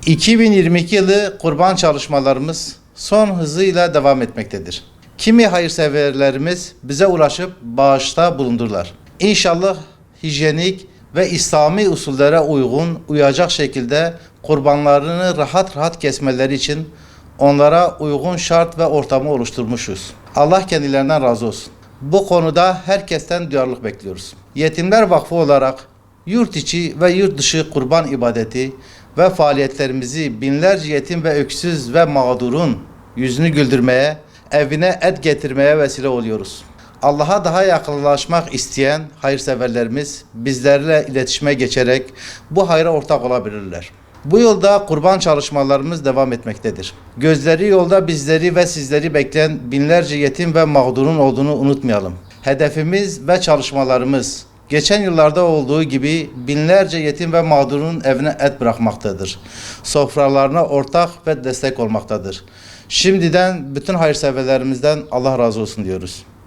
2022 yılı kurban çalışmalarımız son hızıyla devam etmektedir. Kimi hayırseverlerimiz bize ulaşıp bağışta bulundurlar. İnşallah hijyenik ve İslami usullere uyacak şekilde kurbanlarını rahat kesmeleri için onlara uygun şart ve ortamı oluşturmuşuz. Allah kendilerinden razı olsun. Bu konuda herkesten duyarlılık bekliyoruz. Yetimler Vakfı olarak yurt içi ve yurt dışı kurban ibadeti ve faaliyetlerimizi binlerce yetim ve öksüz ve mağdurun yüzünü güldürmeye, evine et getirmeye vesile oluyoruz. Allah'a daha yakınlaşmak isteyen hayırseverlerimiz bizlerle iletişime geçerek bu hayra ortak olabilirler. Bu yolda kurban çalışmalarımız devam etmektedir. Gözleri yolda bizleri ve sizleri bekleyen binlerce yetim ve mağdurun olduğunu unutmayalım. Hedefimiz ve çalışmalarımız geçen yıllarda olduğu gibi binlerce yetim ve mağdurun evine et bırakmaktadır. Sofralarına ortak ve destek olmaktadır. Şimdiden bütün hayırseverlerimizden Allah razı olsun diyoruz.